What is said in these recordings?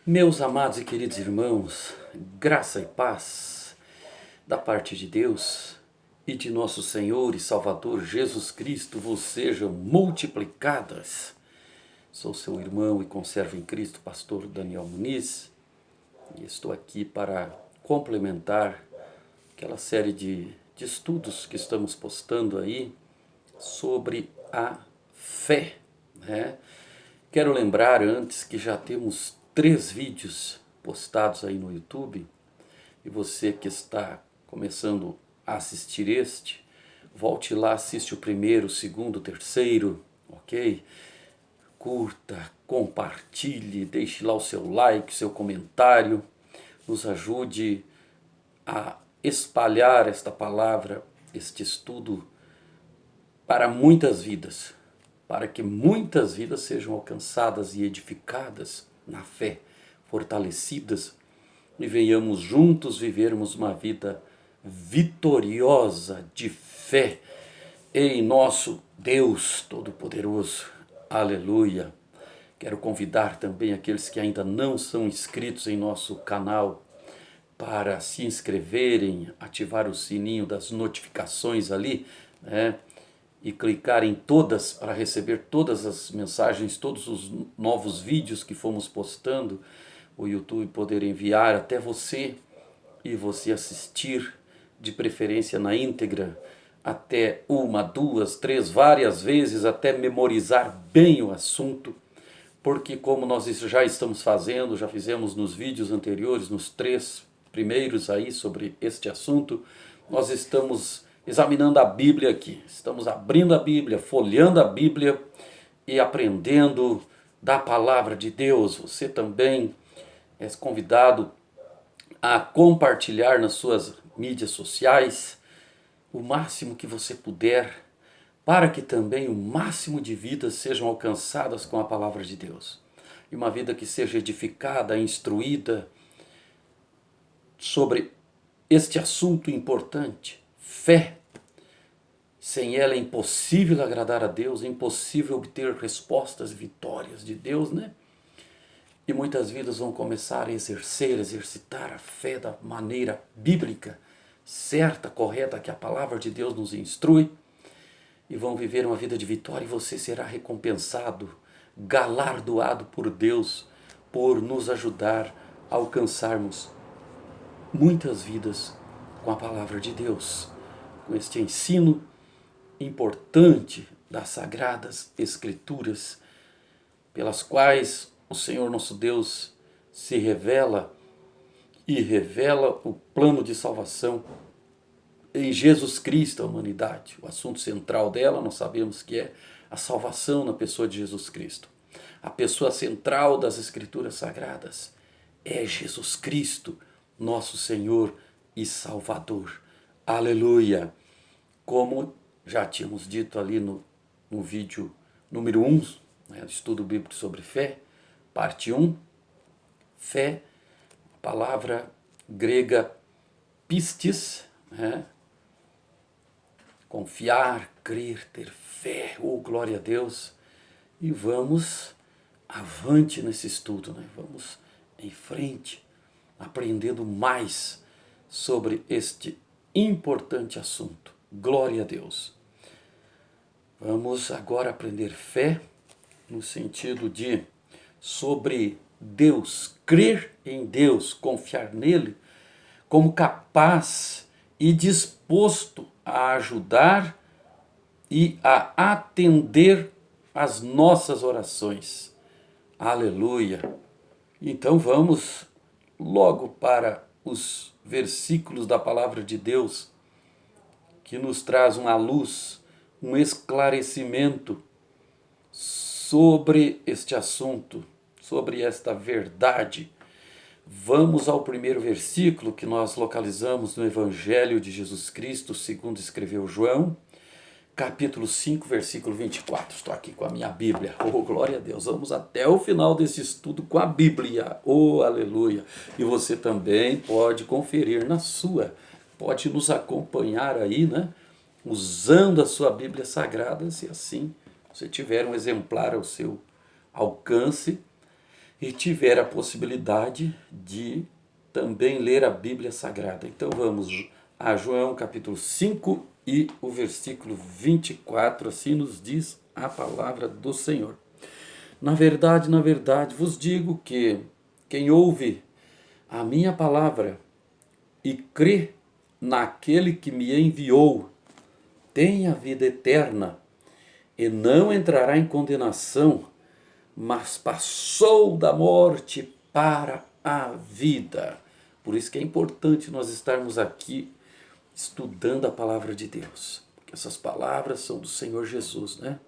Meus amados e queridos irmãos, graça e paz da parte de Deus e de nosso Senhor e Salvador Jesus Cristo vos sejam multiplicadas. Sou seu irmão e conservo em Cristo, pastor Daniel Muniz, e estou aqui para complementar aquela série de estudos que estamos postando aí sobre a fé, né? Quero lembrar antes que já temos 3 vídeos postados aí no YouTube, e você que está começando a assistir este, volte lá, assiste o primeiro, o segundo, o terceiro, ok? Curta, compartilhe, deixe lá o seu like, seu comentário, nos ajude a espalhar esta palavra, este estudo para muitas vidas, para que muitas vidas sejam alcançadas e edificadas na fé, fortalecidas, e venhamos juntos vivermos uma vida vitoriosa de fé em nosso Deus Todo-Poderoso. Aleluia! Quero convidar também aqueles que ainda não são inscritos em nosso canal para se inscreverem, ativar o sininho das notificações ali, né? E clicar em todas para receber todas as mensagens, todos os novos vídeos que fomos postando, o YouTube poder enviar até você e você assistir, de preferência na íntegra, até 1, 2, 3, várias vezes, até memorizar bem o assunto, porque como nós já estamos fazendo, já fizemos nos vídeos anteriores, nos 3 primeiros aí sobre este assunto, nós estamos examinando a Bíblia aqui, estamos abrindo a Bíblia, folheando a Bíblia e aprendendo da palavra de Deus. Você também é convidado a compartilhar nas suas mídias sociais o máximo que você puder, para que também o máximo de vidas sejam alcançadas com a palavra de Deus. E uma vida que seja edificada, instruída sobre este assunto importante, fé. Sem ela é impossível agradar a Deus, é impossível obter respostas e vitórias de Deus, né? E muitas vidas vão começar a exercitar a fé da maneira bíblica, certa, correta, que a palavra de Deus nos instrui, e vão viver uma vida de vitória, e você será recompensado, galardoado por Deus, por nos ajudar a alcançarmos muitas vidas com a palavra de Deus, com este ensino importante das Sagradas Escrituras, pelas quais o Senhor nosso Deus se revela e revela o plano de salvação em Jesus Cristo à humanidade. O assunto central dela nós sabemos que é a salvação na pessoa de Jesus Cristo. A pessoa central das Escrituras Sagradas é Jesus Cristo, nosso Senhor e Salvador. Aleluia! Como já tínhamos dito ali no vídeo número 1, né, estudo bíblico sobre fé, parte 1, fé, a palavra grega pistis, né, confiar, crer, ter fé, oh glória a Deus, e vamos avante nesse estudo, né? Vamos em frente, aprendendo mais sobre este importante assunto. Glória a Deus. Vamos agora aprender fé no sentido de sobre Deus, crer em Deus, confiar nele como capaz e disposto a ajudar e a atender às nossas orações. Aleluia! Então vamos logo para os versículos da palavra de Deus que nos traz uma luz, um esclarecimento sobre este assunto, sobre esta verdade. Vamos ao primeiro versículo que nós localizamos no Evangelho de Jesus Cristo, segundo escreveu João, capítulo 5, versículo 24. Estou aqui com a minha Bíblia. Oh, glória a Deus. Vamos até o final desse estudo com a Bíblia. Oh, aleluia. E você também pode conferir na sua. Pode nos acompanhar aí, né? Usando a sua Bíblia Sagrada, se assim você tiver um exemplar ao seu alcance. e tiver a possibilidade de também ler a Bíblia Sagrada. Então vamos a João capítulo 5 e o versículo 24, assim nos diz a palavra do Senhor. Na verdade, vos digo que quem ouve a minha palavra e crê naquele que me enviou tem a vida eterna e não entrará em condenação, mas passou da morte para a vida. Por isso que é importante nós estarmos aqui estudando a palavra de Deus, porque essas palavras são do Senhor Jesus, né?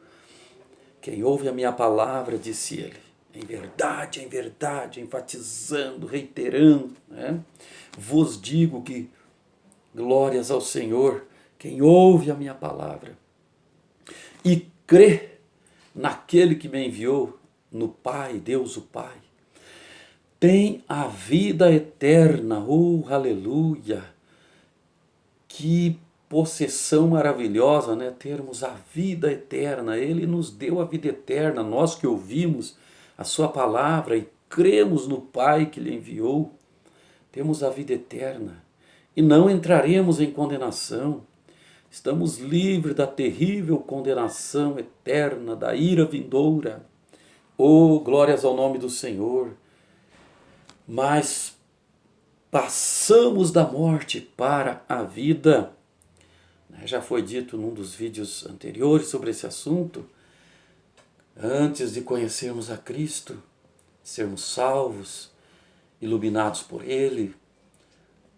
Quem ouve a minha palavra, disse ele, em verdade, enfatizando, reiterando, né? Vos digo que, glórias ao Senhor, quem ouve a minha palavra e crê naquele que me enviou, no Pai, Deus o Pai, tem a vida eterna. Oh, aleluia! Que possessão maravilhosa, né? Termos a vida eterna. Ele nos deu a vida eterna, nós que ouvimos a sua palavra e cremos no Pai que lhe enviou, temos a vida eterna e não entraremos em condenação. Estamos livres da terrível condenação eterna, da ira vindoura. Oh, glórias ao nome do Senhor! Mas passamos da morte para a vida. Já foi dito num dos vídeos anteriores sobre esse assunto. Antes de conhecermos a Cristo, sermos salvos, iluminados por Ele,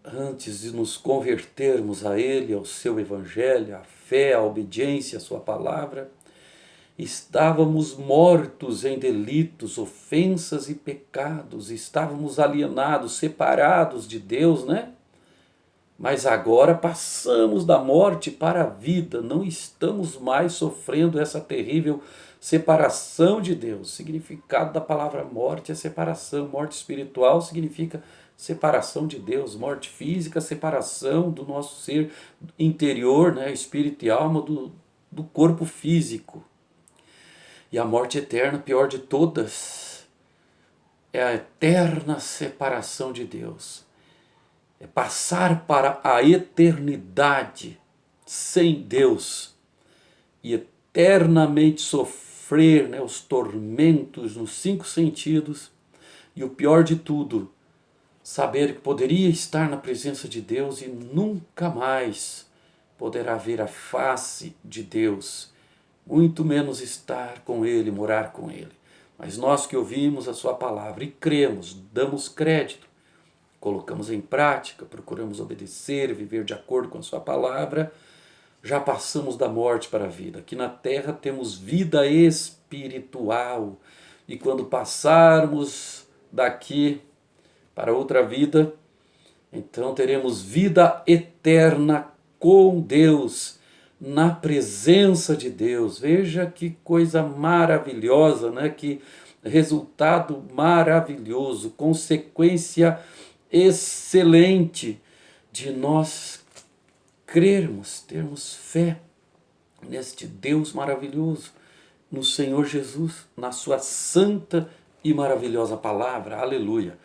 antes de nos convertermos a Ele, ao seu Evangelho, à fé, à obediência à sua palavra, estávamos mortos em delitos, ofensas e pecados, estávamos alienados, separados de Deus, né? Mas agora passamos da morte para a vida, não estamos mais sofrendo essa terrível separação de Deus. O significado da palavra morte é separação, morte espiritual significa separação de Deus, morte física, separação do nosso ser interior, né, espírito e alma, do corpo físico. E a morte eterna, pior de todas, é a eterna separação de Deus. É passar para a eternidade sem Deus e eternamente sofrer, né, os tormentos nos 5 sentidos. E o pior de tudo, saber que poderia estar na presença de Deus e nunca mais poderá ver a face de Deus, muito menos estar com Ele, morar com Ele. Mas nós que ouvimos a sua palavra e cremos, damos crédito, colocamos em prática, procuramos obedecer, viver de acordo com a sua palavra, já passamos da morte para a vida. Aqui na terra temos vida espiritual. E quando passarmos daqui para outra vida, então teremos vida eterna com Deus, na presença de Deus. Veja que coisa maravilhosa, né? Que resultado maravilhoso, consequência excelente de nós crermos, termos fé neste Deus maravilhoso, no Senhor Jesus, na sua santa e maravilhosa palavra. Aleluia!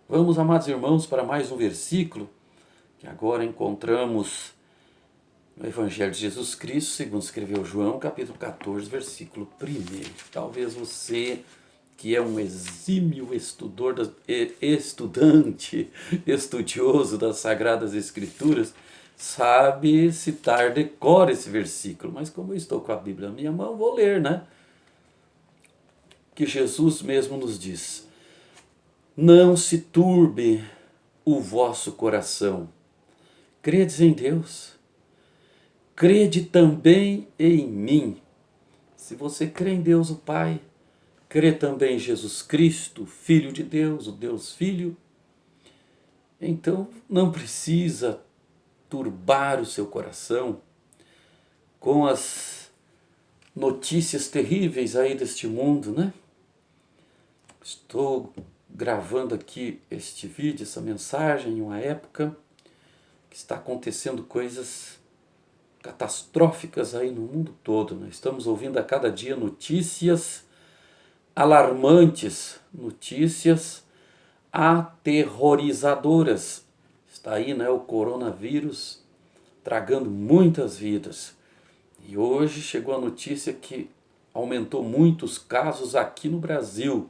Vamos, amados irmãos, para mais um versículo que agora encontramos no Evangelho de Jesus Cristo, segundo escreveu João, capítulo 14, versículo 1. Talvez você, que é um exímio estudioso das Sagradas Escrituras, sabe citar de cor esse versículo. Mas como eu estou com a Bíblia na minha mão, vou ler, né? Que Jesus mesmo nos diz: não se turbe o vosso coração. Credes em Deus, crede também em mim. Se você crê em Deus o Pai, crê também em Jesus Cristo, Filho de Deus, o Deus Filho, então não precisa turbar o seu coração com as notícias terríveis aí deste mundo, né? Estou gravando aqui este vídeo, essa mensagem, em uma época que está acontecendo coisas catastróficas aí no mundo todo, né? Estamos ouvindo a cada dia notícias alarmantes, notícias aterrorizadoras. Está aí, né, o coronavírus tragando muitas vidas. E hoje chegou a notícia que aumentou muitos casos aqui no Brasil.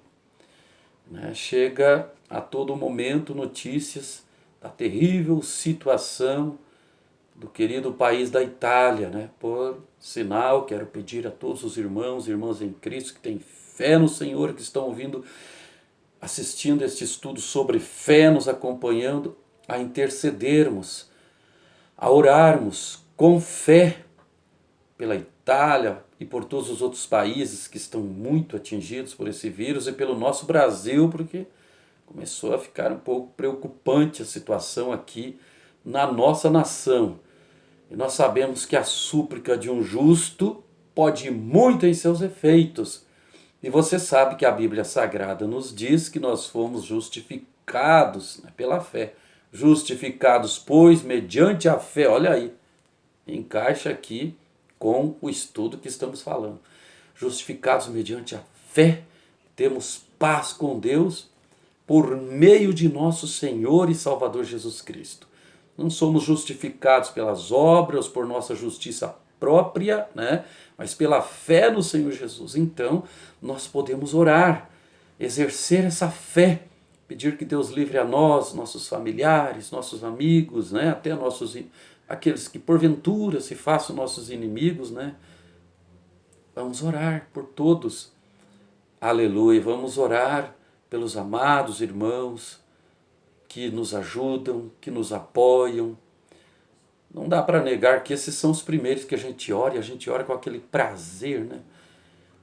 Né? Chega a todo momento notícias da terrível situação do querido país da Itália. Né? Por sinal, quero pedir a todos os irmãos e irmãs em Cristo que têm fé no Senhor, que estão ouvindo, assistindo este estudo sobre fé, nos acompanhando, a intercedermos, a orarmos com fé pela Itália e por todos os outros países que estão muito atingidos por esse vírus, e pelo nosso Brasil, porque começou a ficar um pouco preocupante a situação aqui na nossa nação. E nós sabemos que a súplica de um justo pode muito em seus efeitos. E você sabe que a Bíblia Sagrada nos diz que nós fomos justificados, né, pela fé. Justificados, pois, mediante a fé. Olha aí, encaixa aqui com o estudo que estamos falando. Justificados mediante a fé, temos paz com Deus por meio de nosso Senhor e Salvador Jesus Cristo. Não somos justificados pelas obras, por nossa justiça própria, né? Mas pela fé no Senhor Jesus. Então, nós podemos orar, exercer essa fé, pedir que Deus livre a nós, nossos familiares, nossos amigos, né? Até aqueles que porventura se façam nossos inimigos, né? Vamos orar por todos. Aleluia. Vamos orar pelos amados irmãos que nos ajudam, que nos apoiam. Não dá para negar que esses são os primeiros que a gente ora, e a gente ora com aquele prazer, né?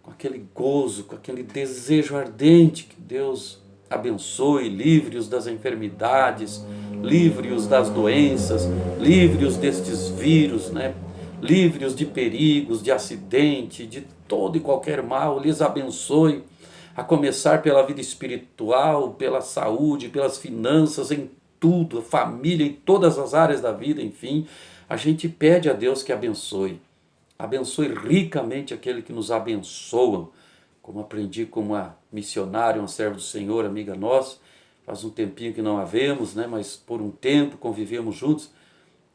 Com aquele gozo, com aquele desejo ardente que Deus abençoe, livre-os das enfermidades, livre-os das doenças, livre-os destes vírus, né? Livre-os de perigos, de acidente, de todo e qualquer mal, lhes abençoe, a começar pela vida espiritual, pela saúde, pelas finanças, em tudo, a família, em todas as áreas da vida, enfim. A gente pede a Deus que abençoe. Abençoe ricamente aquele que nos abençoa. Como aprendi com uma missionária, uma serva do Senhor, amiga nossa, faz um tempinho que não a vemos, né? Mas por um tempo convivemos juntos.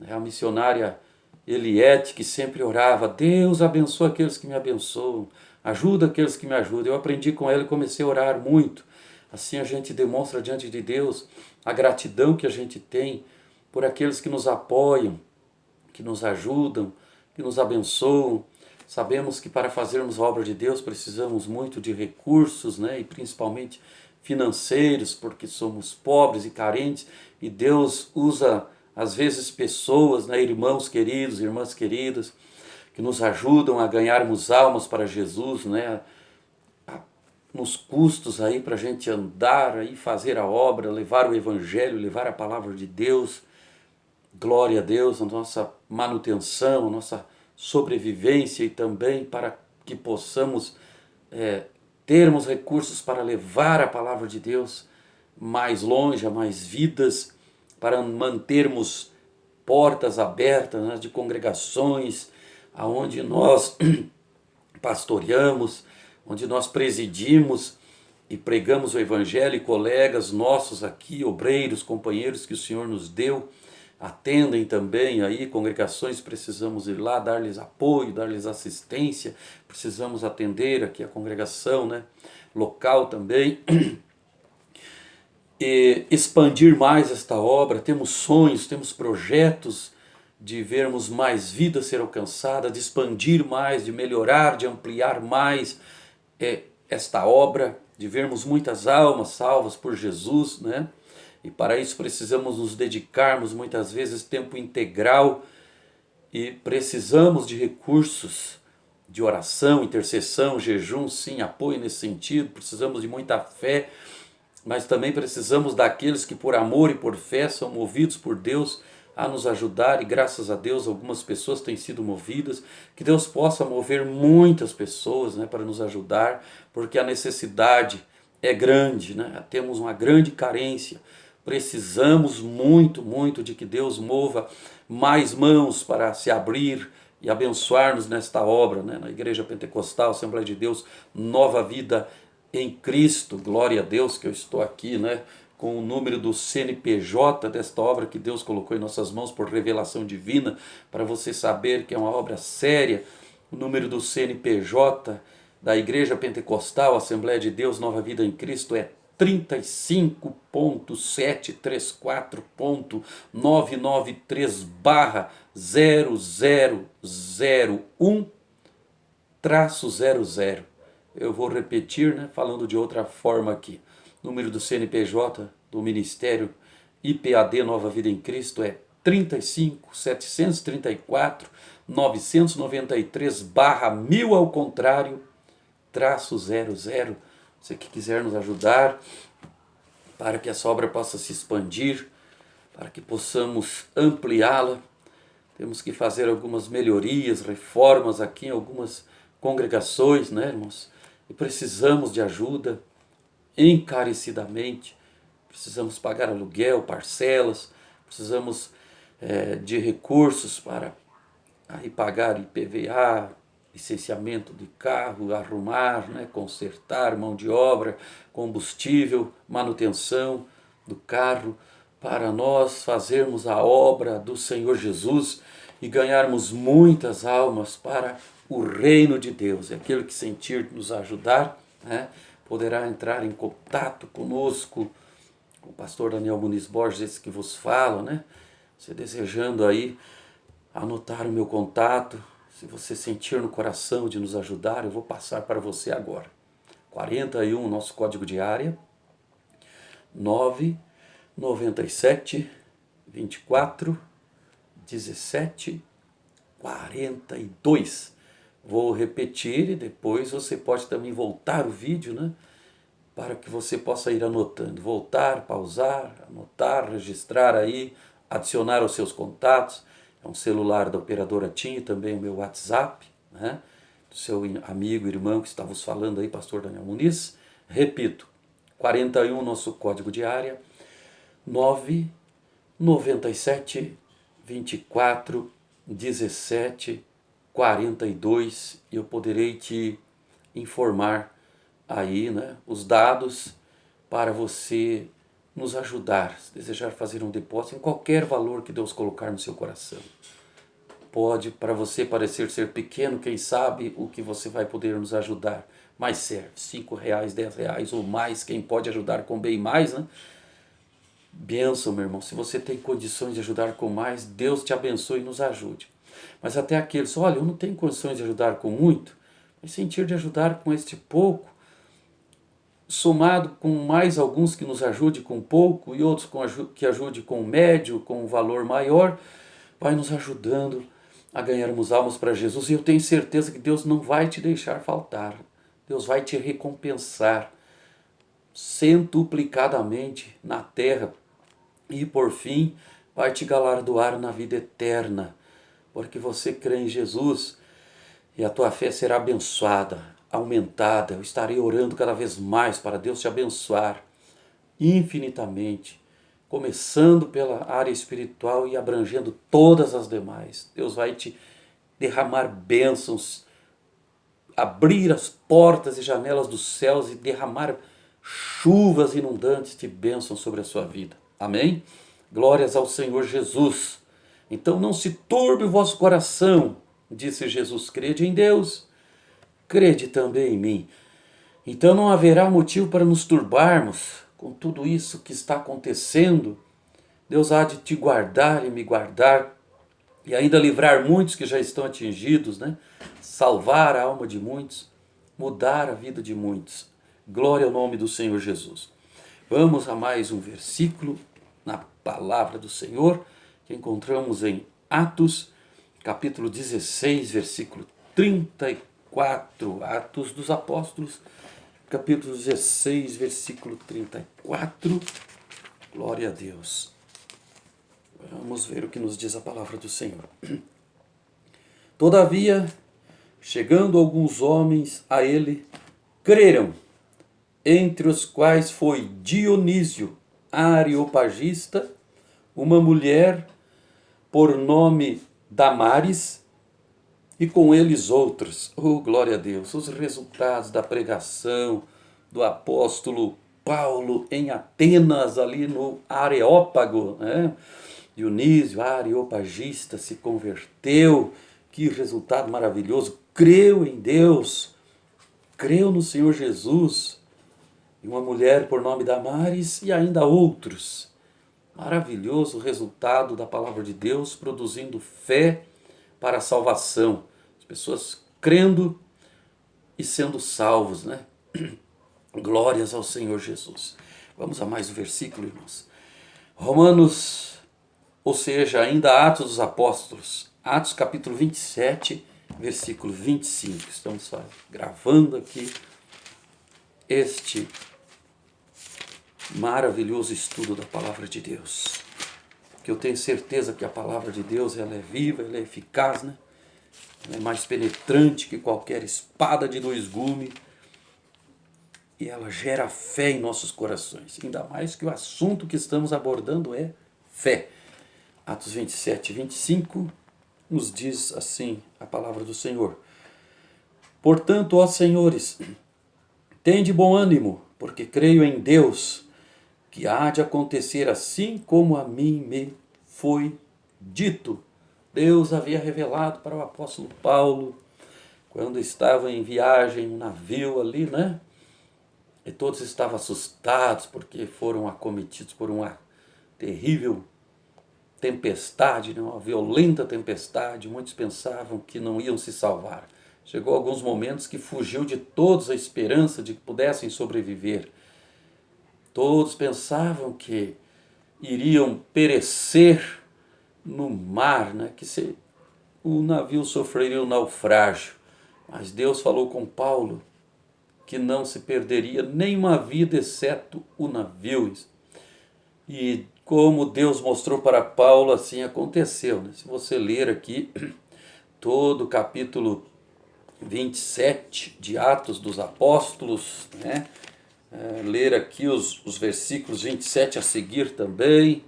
A missionária Eliette, que sempre orava: Deus abençoa aqueles que me abençoam, ajuda aqueles que me ajudam. Eu aprendi com ela e comecei a orar muito. Assim a gente demonstra diante de Deus a gratidão que a gente tem por aqueles que nos apoiam, que nos ajudam, que nos abençoam. Sabemos que para fazermos a obra de Deus precisamos muito de recursos, né? E principalmente financeiros, porque somos pobres e carentes, e Deus usa às vezes pessoas, né? Irmãos queridos, irmãs queridas, que nos ajudam a ganharmos almas para Jesus, né? Nos custos aí para a gente andar aí, fazer a obra, levar o Evangelho, levar a palavra de Deus. Glória a Deus, a nossa manutenção, a nossa sobrevivência, e também para que possamos termos recursos para levar a palavra de Deus mais longe, a mais vidas, para mantermos portas abertas, né, de congregações, aonde nós pastoreamos, onde nós presidimos e pregamos o Evangelho, e colegas nossos aqui, obreiros, companheiros que o Senhor nos deu, atendem também aí congregações, precisamos ir lá, dar-lhes apoio, dar-lhes assistência, precisamos atender aqui a congregação, né, local também, e expandir mais esta obra. Temos sonhos, temos projetos de vermos mais vidas ser alcançadas, de expandir mais, de melhorar, de ampliar mais esta obra, de vermos muitas almas salvas por Jesus, né? E para isso precisamos nos dedicarmos muitas vezes tempo integral, e precisamos de recursos de oração, intercessão, jejum, sim, apoio nesse sentido. Precisamos de muita fé, mas também precisamos daqueles que por amor e por fé são movidos por Deus a nos ajudar, e graças a Deus algumas pessoas têm sido movidas. Que Deus possa mover muitas pessoas, né, para nos ajudar, porque a necessidade é grande, né? Temos uma grande carência. Precisamos muito, muito de que Deus mova mais mãos para se abrir e abençoar-nos nesta obra, né? Na Igreja Pentecostal, Assembleia de Deus, Nova Vida em Cristo. Glória a Deus que eu estou aqui, né, com o número do CNPJ desta obra que Deus colocou em nossas mãos por revelação divina, para você saber que é uma obra séria. O número do CNPJ da Igreja Pentecostal Assembleia de Deus Nova Vida em Cristo é 35.734.993/0001-00. Eu vou repetir, né, falando de outra forma aqui. Número do CNPJ do Ministério IPAD Nova Vida em Cristo é 35.734.993/1000 ao contrário, -00. Você que quiser nos ajudar para que essa obra possa se expandir, para que possamos ampliá-la, temos que fazer algumas melhorias, reformas aqui em algumas congregações, né, irmãos? E precisamos de ajuda encarecidamente, precisamos pagar aluguel, parcelas, precisamos de recursos para aí pagar IPVA, licenciamento de carro, arrumar, né, consertar, mão de obra, combustível, manutenção do carro, para nós fazermos a obra do Senhor Jesus e ganharmos muitas almas para o reino de Deus. E aquele que sentir nos ajudar, né, poderá entrar em contato conosco, com o pastor Daniel Muniz Borges, esse que vos fala, né? Você desejando aí anotar o meu contato, se você sentir no coração de nos ajudar, eu vou passar para você agora. 41, nosso código de área, 997 24 17 42. Vou repetir e depois você pode também voltar o vídeo, né? Para que você possa ir anotando. Voltar, pausar, anotar, registrar aí, adicionar aos seus contatos. É um celular da operadora TIM e também o meu WhatsApp, né? Do seu amigo, irmão que está vos falando aí, pastor Daniel Muniz. Repito, 41, nosso código de área, 997 24 17 42. E eu poderei te informar aí, né, os dados para você nos ajudar, se desejar fazer um depósito em qualquer valor que Deus colocar no seu coração. Pode para você parecer ser pequeno, quem sabe o que você vai poder nos ajudar, mas serve, R$5, R$10 ou mais, quem pode ajudar com bem mais, né? Bênção, meu irmão, se você tem condições de ajudar com mais, Deus te abençoe e nos ajude. Mas até aqueles, olha, eu não tenho condições de ajudar com muito, mas sentir de ajudar com este pouco, somado com mais alguns que nos ajude com pouco e outros que ajude com médio, com um valor maior, vai nos ajudando a ganharmos almas para Jesus. E eu tenho certeza que Deus não vai te deixar faltar. Deus vai te recompensar centuplicadamente na terra e por fim vai te galardoar na vida eterna, porque você crê em Jesus e a tua fé será abençoada, aumentada. Eu estarei orando cada vez mais para Deus te abençoar infinitamente, começando pela área espiritual e abrangendo todas as demais. Deus vai te derramar bênçãos, abrir as portas e janelas dos céus e derramar chuvas inundantes de bênçãos sobre a sua vida. Amém? Glórias ao Senhor Jesus. Então não se turbe o vosso coração, disse Jesus, crede em Deus, crede também em mim. Então não haverá motivo para nos turbarmos com tudo isso que está acontecendo. Deus há de te guardar e me guardar e ainda livrar muitos que já estão atingidos, né? Salvar a alma de muitos, mudar a vida de muitos. Glória ao nome do Senhor Jesus. Vamos a mais um versículo na palavra do Senhor que encontramos em Atos, capítulo 16, versículo 34. Atos dos Apóstolos, capítulo 16, versículo 34. Glória a Deus. Vamos ver o que nos diz a palavra do Senhor. Todavia, chegando alguns homens a ele, creram, entre os quais foi Dionísio, areopagista, uma mulher por nome Damares, e com eles outros. Oh, glória a Deus! Os resultados da pregação do apóstolo Paulo em Atenas, ali no Areópago, né? Dionísio, areopagista, se converteu, que resultado maravilhoso, creu em Deus, creu no Senhor Jesus, e uma mulher por nome Damares e ainda outros. Maravilhoso resultado da palavra de Deus, produzindo fé para a salvação. As pessoas crendo e sendo salvos, né? Glórias ao Senhor Jesus. Vamos a mais um versículo, irmãos. Romanos, ou seja, ainda Atos dos Apóstolos, Atos capítulo 27, versículo 25. Estamos gravando aqui este maravilhoso estudo da palavra de Deus. Que eu tenho certeza que a palavra de Deus, ela é viva, ela é eficaz, né? Ela é mais penetrante que qualquer espada de dois gumes. E ela gera fé em nossos corações. Ainda mais que o assunto que estamos abordando é fé. Atos 27, 25 nos diz assim a palavra do Senhor. Portanto, ó senhores, tende bom ânimo, porque creio em Deus, que há de acontecer assim como a mim me foi dito. Deus havia revelado para o apóstolo Paulo, quando estava em viagem, um navio ali, né? E todos estavam assustados porque foram acometidos por uma terrível tempestade, né? Uma violenta tempestade. Muitos pensavam que não iam se salvar. Chegou alguns momentos que fugiu de todos a esperança de que pudessem sobreviver. Todos pensavam que iriam perecer no mar, né? Que o navio sofreria um naufrágio. Mas Deus falou com Paulo que não se perderia nenhuma vida, exceto o navio. E como Deus mostrou para Paulo, assim aconteceu, né? Se você ler aqui todo o capítulo 27 de Atos dos Apóstolos, né? Ler aqui os versículos 27 a seguir também,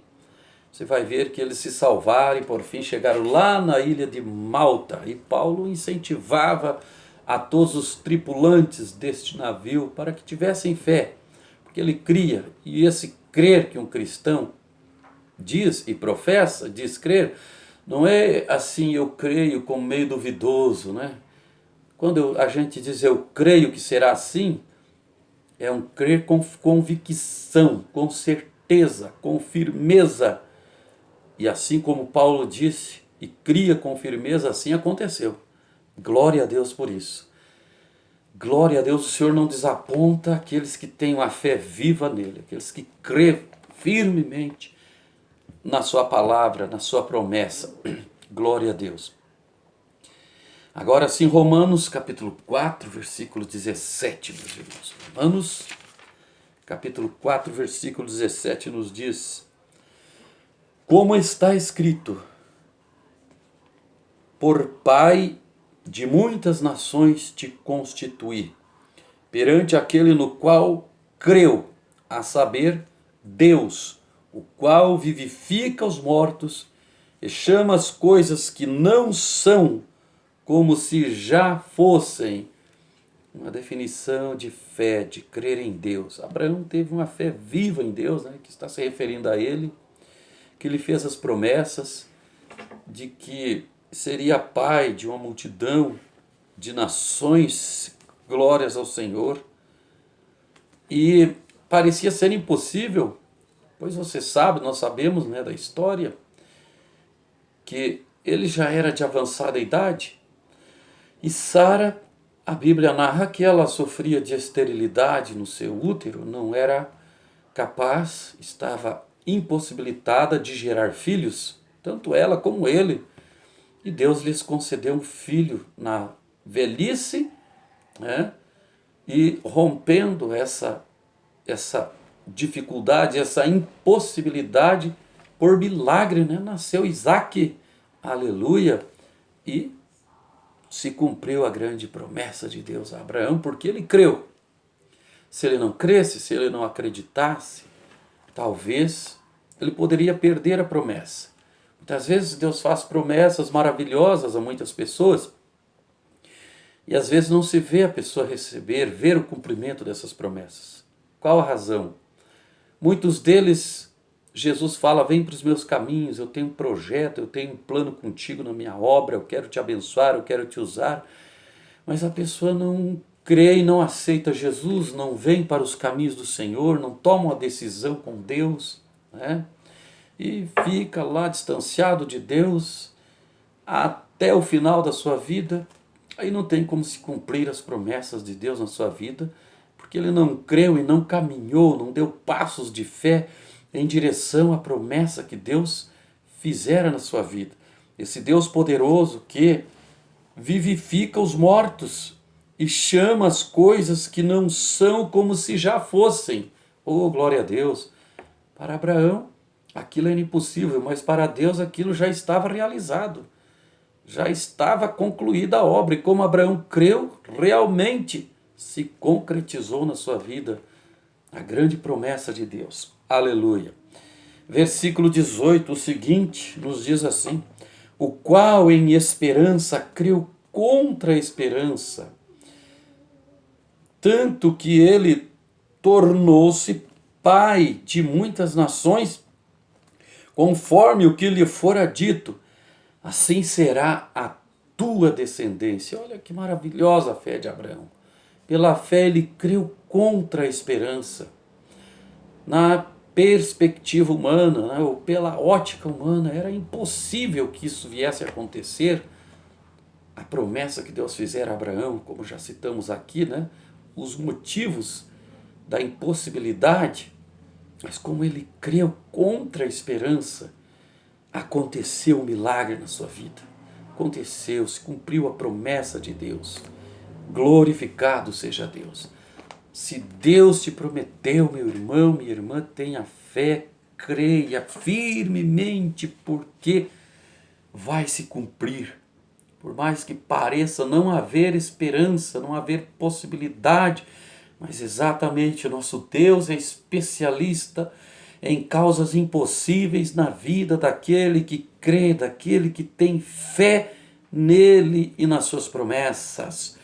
você vai ver que eles se salvaram e por fim chegaram lá na ilha de Malta. E Paulo incentivava a todos os tripulantes deste navio para que tivessem fé, porque ele cria, e esse crer que um cristão diz e professa, diz crer, não é assim eu creio como meio duvidoso, né? Quando a gente diz eu creio que será assim, é um crer com convicção, com certeza, com firmeza. E assim como Paulo disse e cria com firmeza, assim aconteceu. Glória a Deus por isso. Glória a Deus, o Senhor não desaponta aqueles que têm uma fé viva nele, aqueles que crêem firmemente na sua palavra, na sua promessa. Glória a Deus. Agora sim, Romanos capítulo 4, versículo 17, meus irmãos. Romanos capítulo 4, versículo 17 nos diz: como está escrito, por Pai de muitas nações te constituí, perante aquele no qual creu, a saber, Deus, o qual vivifica os mortos e chama as coisas que não são como se já fossem. Uma definição de fé, de crer em Deus. Abraão teve uma fé viva em Deus, né, que está se referindo a ele, que lhe fez as promessas de que seria pai de uma multidão de nações, glórias ao Senhor. E parecia ser impossível, pois você sabe, nós sabemos, né, da história, que ele já era de avançada idade. E Sara, a Bíblia narra que ela sofria de esterilidade no seu útero, não era capaz, estava impossibilitada de gerar filhos, tanto ela como ele. E Deus lhes concedeu um filho na velhice, né? E rompendo essa dificuldade, essa impossibilidade, por milagre, né? Nasceu Isaque, aleluia, e se cumpriu a grande promessa de Deus a Abraão, porque ele creu. Se ele não cresce, se ele não acreditasse, talvez ele poderia perder a promessa. Muitas vezes Deus faz promessas maravilhosas a muitas pessoas E às vezes não se vê a pessoa receber, ver o cumprimento dessas promessas. Qual a razão? Muitos deles, Jesus fala, vem para os meus caminhos, eu tenho um projeto, eu tenho um plano contigo na minha obra, eu quero te abençoar, eu quero te usar. Mas a pessoa não crê e não aceita Jesus, não vem para os caminhos do Senhor, não toma uma decisão com Deus, né? E fica lá distanciado de Deus até o final da sua vida. Aí não tem como se cumprir as promessas de Deus na sua vida, porque ele não creu e não caminhou, não deu passos de fé em direção à promessa que Deus fizera na sua vida. Esse Deus poderoso que vivifica os mortos e chama as coisas que não são como se já fossem. Oh, glória a Deus! Para Abraão, aquilo era impossível, mas para Deus aquilo já estava realizado. Já estava concluída a obra, e como Abraão creu, realmente se concretizou na sua vida a grande promessa de Deus. Aleluia. Versículo 18, o seguinte, nos diz assim: o qual em esperança creu contra a esperança, tanto que ele tornou-se pai de muitas nações, conforme o que lhe fora dito, assim será a tua descendência. Olha que maravilhosa a fé de Abraão. Pela fé ele creu contra a esperança. Na perspectiva humana, né, ou pela ótica humana, era impossível que isso viesse a acontecer. A promessa que Deus fizera a Abraão, como já citamos aqui, né, os motivos da impossibilidade, mas como ele creu contra a esperança, aconteceu um milagre na sua vida. Aconteceu, se cumpriu a promessa de Deus. Glorificado seja Deus. Se Deus te prometeu, meu irmão, minha irmã, tenha fé, creia firmemente, porque vai se cumprir. Por mais que pareça não haver esperança, não haver possibilidade, mas exatamente o nosso Deus é especialista em causas impossíveis na vida daquele que crê, daquele que tem fé nele e nas suas promessas.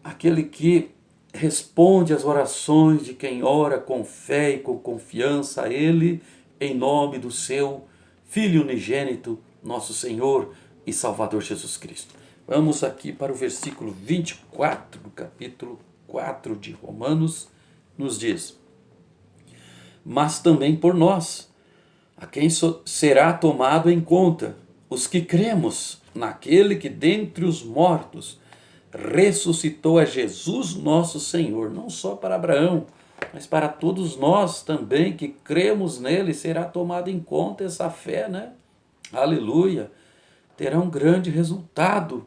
Aquele que responde às orações de quem ora com fé e com confiança a ele, em nome do seu Filho unigênito, nosso Senhor e Salvador Jesus Cristo. Vamos aqui para o versículo 24 do capítulo 4 de Romanos, nos diz: mas também por nós, a quem será tomado em conta, os que cremos naquele que dentre os mortos ressuscitou a Jesus nosso Senhor. Não só para Abraão, mas para todos nós também que cremos nele, será tomado em conta essa fé, né? Aleluia! Terá um grande resultado.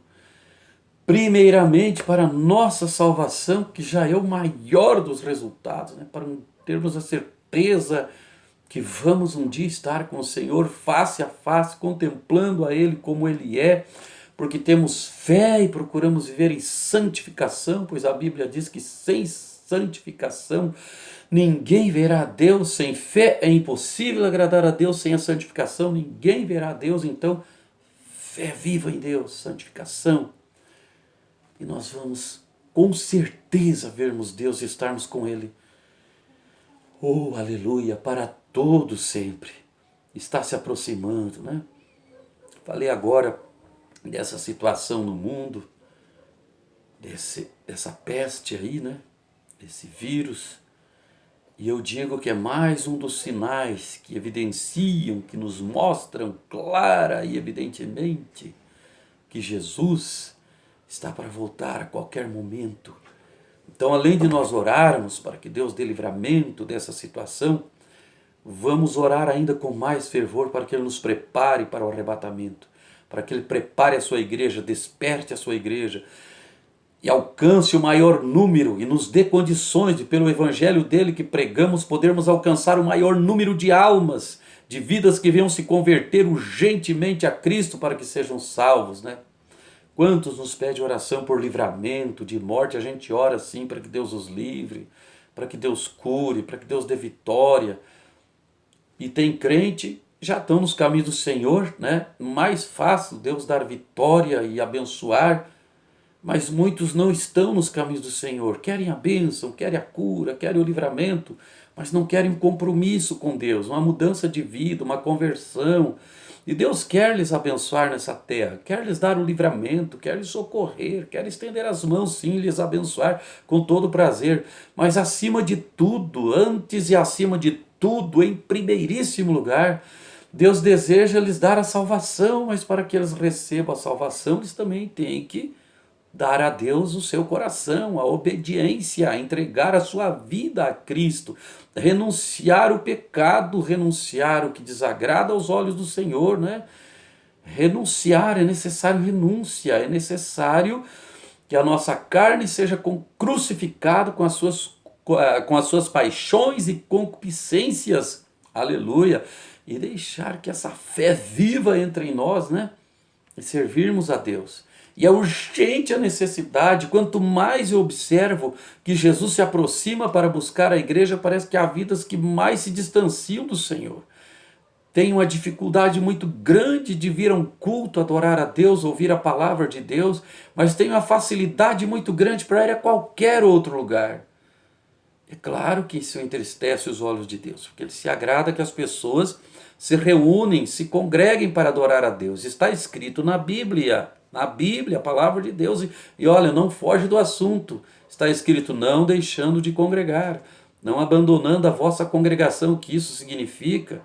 Primeiramente para a nossa salvação, que já é o maior dos resultados, né? Para termos a certeza que vamos um dia estar com o Senhor face a face, contemplando a Ele como Ele é, porque temos fé e procuramos viver em santificação, pois a Bíblia diz que sem santificação ninguém verá a Deus. Sem fé é impossível agradar a Deus, sem a santificação ninguém verá a Deus. Então, fé viva em Deus, santificação, e nós vamos com certeza vermos Deus e estarmos com Ele. Oh, aleluia, para todos sempre. Está se aproximando, né? Falei agora dessa situação no mundo, dessa peste aí, né? Desse vírus. E eu digo que é mais um dos sinais que evidenciam, que nos mostram clara e evidentemente que Jesus está para voltar a qualquer momento. Então, além de nós orarmos para que Deus dê livramento dessa situação, vamos orar ainda com mais fervor para que Ele nos prepare para o arrebatamento, para que Ele prepare a sua igreja, desperte a sua igreja e alcance o maior número e nos dê condições de, pelo evangelho dele que pregamos, podermos alcançar o maior número de almas, de vidas que venham se converter urgentemente a Cristo para que sejam salvos, né? Quantos nos pedem oração por livramento de morte? A gente ora sim para que Deus os livre, para que Deus cure, para que Deus dê vitória. E tem crente, já estão nos caminhos do Senhor, né? Mais fácil Deus dar vitória e abençoar, Mas muitos não estão nos caminhos do Senhor, querem a bênção, querem a cura, querem o livramento, mas não querem um compromisso com Deus, uma mudança de vida, uma conversão. E Deus quer lhes abençoar nessa terra, quer lhes dar o livramento, quer lhes socorrer, quer estender as mãos, sim, lhes abençoar com todo prazer. Mas acima de tudo, antes e acima de tudo, em primeiríssimo lugar, Deus deseja lhes dar a salvação, mas para que eles recebam a salvação, eles também têm que dar a Deus o seu coração, a obediência, entregar a sua vida a Cristo, renunciar o pecado, renunciar o que desagrada aos olhos do Senhor, né? Renunciar, é necessário renúncia, é necessário que a nossa carne seja crucificada com as suas paixões e concupiscências, aleluia, e deixar que essa fé viva entre em nós, né? E servirmos a Deus. E é urgente a necessidade, quanto mais eu observo que Jesus se aproxima para buscar a igreja, parece que há vidas que mais se distanciam do Senhor. Tem uma dificuldade muito grande de vir a um culto, adorar a Deus, ouvir a palavra de Deus, mas tem uma facilidade muito grande para ir a qualquer outro lugar. É claro que isso entristece os olhos de Deus, porque Ele se agrada que as pessoas se reúnem, se congreguem para adorar a Deus. Está escrito na Bíblia, a palavra de Deus. E olha, não foge do assunto. Está escrito, não deixando de congregar, não abandonando a vossa congregação, o que isso significa?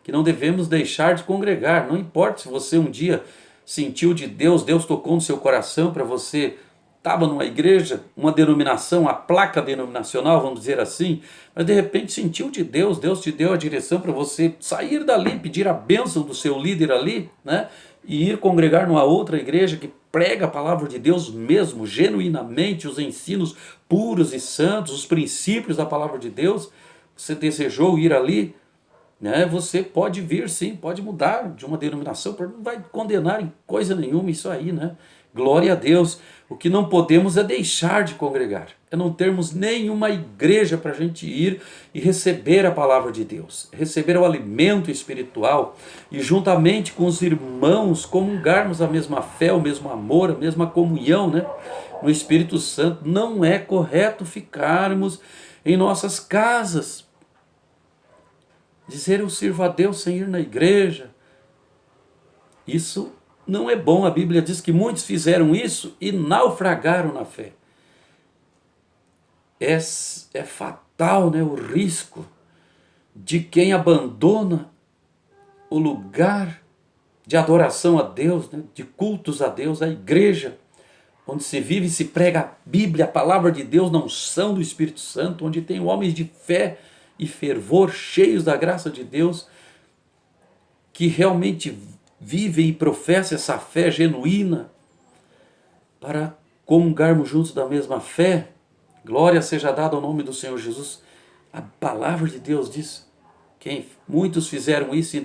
Que não devemos deixar de congregar. Não importa se você um dia sentiu de Deus, Deus tocou no seu coração para você, estava numa igreja, uma denominação, a placa denominacional, vamos dizer assim, mas de repente sentiu de Deus, Deus te deu a direção para você sair dali, pedir a bênção do seu líder ali, né? E ir congregar numa outra igreja que prega a palavra de Deus mesmo, genuinamente, os ensinos puros e santos, os princípios da palavra de Deus. Você desejou ir ali, né? Você pode vir sim, pode mudar de uma denominação, não vai condenar em coisa nenhuma isso aí, né? Glória a Deus. O que não podemos é deixar de congregar, é não termos nenhuma igreja para a gente ir e receber a palavra de Deus, receber o alimento espiritual e juntamente com os irmãos comungarmos a mesma fé, o mesmo amor, a mesma comunhão, né? No Espírito Santo. Não é correto ficarmos em nossas casas, dizer eu sirvo a Deus sem ir na igreja. Isso não é bom. A Bíblia diz que muitos fizeram isso e naufragaram na fé. É fatal, né, o risco de quem abandona o lugar de adoração a Deus, né, de cultos a Deus, a igreja, onde se vive e se prega a Bíblia, a palavra de Deus, na unção do Espírito Santo, onde tem homens de fé e fervor, cheios da graça de Deus, que realmente vivem e professam essa fé genuína, para comungarmos juntos da mesma fé. Glória seja dada ao nome do Senhor Jesus. A palavra de Deus diz, muitos fizeram isso e